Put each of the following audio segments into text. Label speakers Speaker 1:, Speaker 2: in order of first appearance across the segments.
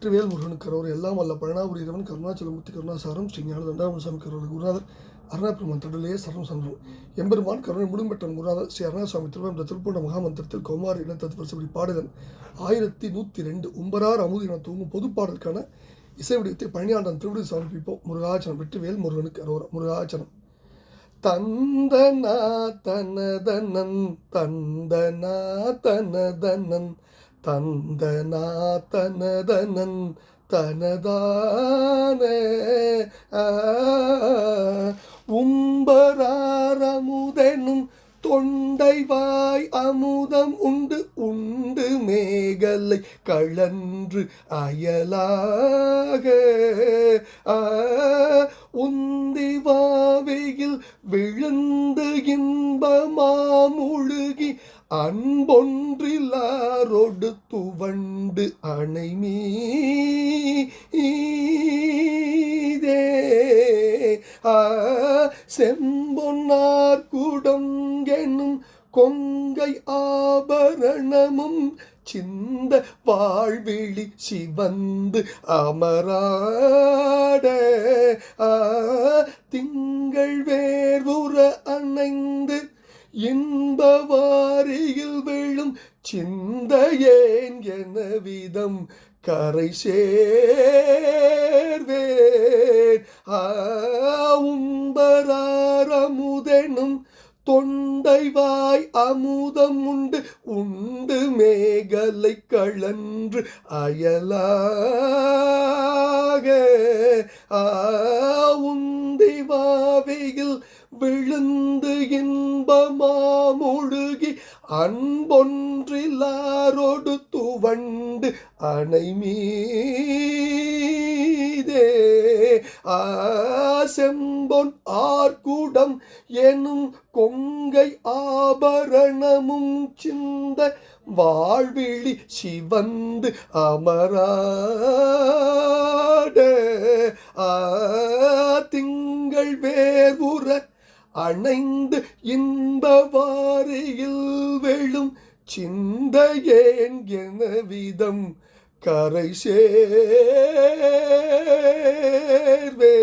Speaker 1: வெற்றிவேல் முருகனுக்கு கரோர் எல்லாம் வல்ல பழனாபுரி இறைவன் கருணாச்சலமூர்த்தி கருணாசாரம் ஸ்ரீ ஞான தண்டாமசாமி கரோர் குருநாதர் அருணாபிரமன் தடலே சரணம் சன்றும் எம்பெருமான் கருணை முடும்பெற்ற குருநாதர் ஸ்ரீ அருணாசாமி திருவந்த திருப்பூண்ட மகாமந்திரத்தில் கௌமாரி இனத்தற்படி பாடுதல் 1102 உம்பரார் அமுது என தூங்கும் பொதுப்பாடலுக்கான இசை வடிவத்தை பழனியாண்டன் திருவிடி சமர்ப்பிப்போம். முருகாச்சனம் வெற்றிவேல் முருகனுக்கு கரோர் முருகாச்சனம். தந்தனா தனதனன் தந்தனா தனதனன் தந்தனா தனதனன் தனதானே உம்பராரமுதெனும் தொண்டைவாய் அமுதம் உண்டு உண்டு மேகலை கழன்று அயலாக உந்திவாவையில் விழுந்து இன்பமாமுழுகி அன்பொன்றிலாரொடு துவண்டு அணைமீதே செம்பொன்னார் குடம் எனும் கொங்கை ஆபரணமும் சிந்த வாழ்விழி சிவந்து அமராட திங்கள் வேர்வுற அணைந்து இன்பவாரியில் விழும் சிந்தையேன் என விதம் கரை சேர்வேன் உம்பராரமுதெனும் தொண்டைவாய் அமுதம் உண்டு உண்டு மேகலை கழன்று அயலாக உந்திவாவையில் விழுந்து இன்பமாமுழுகி அன்பொன்றிலாரொடு துவண்டு அணைமீதே செம்பொன் ஆர்குடம் எனும் கொங்கை ஆபரணமும் சிந்த வாழ்விழி சிவந்து அமராட திங்கள் வேர்வுற அணைந்து இன்பவாரியில் வெளும் சிந்தையேன் என விதம் கரை சேர்வே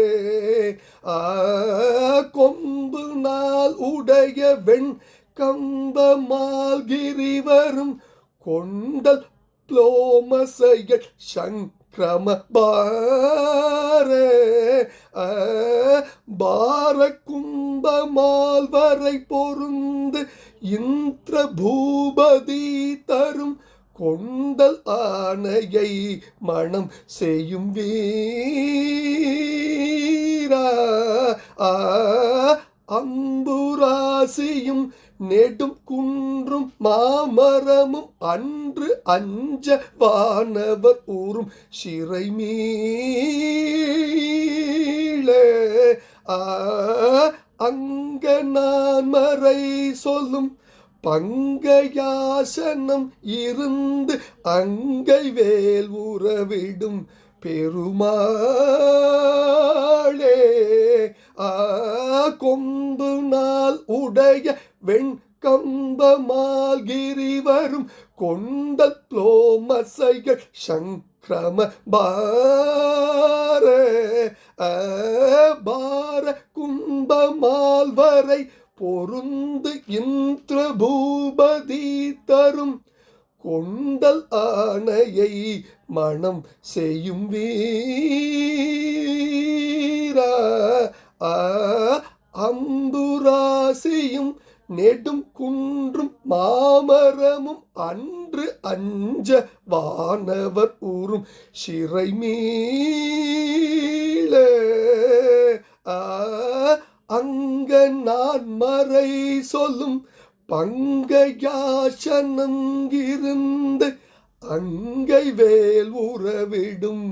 Speaker 1: கொம்பு நாள் உடைய வெண் கம்பமால் கிரிவரும் கொண்டல் புளோமசைகள் சங்கிரம பார கும்பமால் வரை பொருந்து இந்திர பூபதி தரும் கொண்டல் ஆணையை மனம் செய்யும் வீரா அம்புராசியும் நெடும் குன்றும் மாமரமும் அன்று அஞ்ச வானவர் ஊரும் சிறை மீள அங்க நான் மறை சொல்லும் பங்கயாசனம் இருந்து அங்கை வேல் உறவிடும் பெருமாளே கொம்பு நாள் உடைய வெண்கம்பமால் கிரிவரும் கொண்டல் புளோமசைகள் சங்கிரம பார கும்பமால் வரை பொருந்து இந்திர பூபதி தரும் கொண்டல் ஆணையை மனம் செய்யும் வீரா அம்புராசியும் நெடும் குன்றும் மாமரமும் அன்று அஞ்ச வானவர் ஊரும் சிறை மீள அங்க நான் மறை சொல்லும் பங்கயாசனம் இருந்து அங்கை வேல் உறவிடும்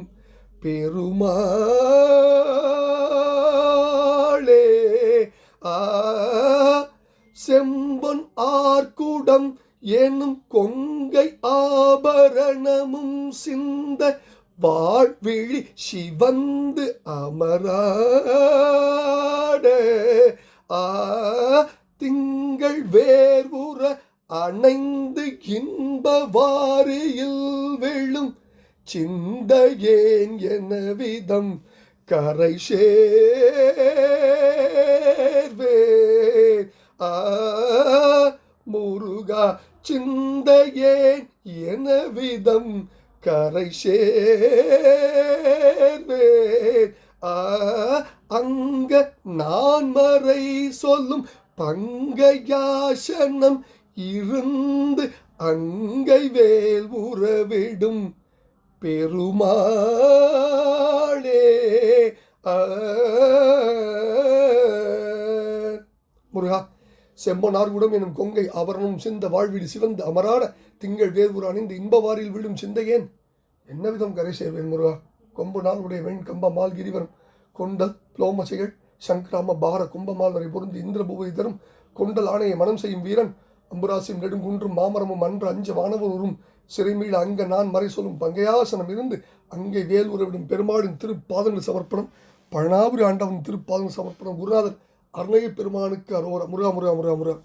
Speaker 1: பெருமாளே செம்பொன் ஆர்குடம் எனும் கொங்கை ஆபரணமும் சிந்த வாழ்விழி சிவந்து அமராட திங்கள் வேர்வுற அணைந்து இன்ப வாரியில் விழும் சிந்தையேன் என விதம் கரை சேர்வேன். முருகா சிந்தையேன் என விதம் கரை சேர்வேன். அங்க நான் மறை சொல்லும் பங்கையாசனம் இருந்து அங்கை வேல் உறவிடும் பெருமாளே. முருகா செம்பனார்குடம் எனும் கொங்கை ஆபரணம் சிந்த வாழ்வீடு சிவந்த அமராட திங்கள் வேர்வுற அணிந்து இன்பவாரில் விடும் சிந்தையேன் என்ன விதம் கரை சேர்வேன். முருகா கொம்பு நாள் உடைய வெண் கம்பமால் கிரிவரம் கொண்டல் புலோமசைகள் சங்கிராம பார கும்பமால் வரை பொருந்து இந்திரபூவை தரும் கொண்டல் ஆணையை மனம் செய்யும் வீரன் அம்புராசியும் நெடுங்குன்றும் மாமரமும் அன்று அஞ்ச வானவரும் சிறைமீள அங்க நான் மறை சொல்லும் பங்கையாசனம் இருந்து அங்கே வேல் உறவிடும் பெருமாளின் திருப்பாதங்கள் சமர்ப்பணம். பழனாபுரி ஆண்டவன் திருப்பாதங்கள் சமர்ப்பணம். குருநாதர் அருணய பெருமானுக்கு அரோரா. முருகா முருகா முருகா முருகா.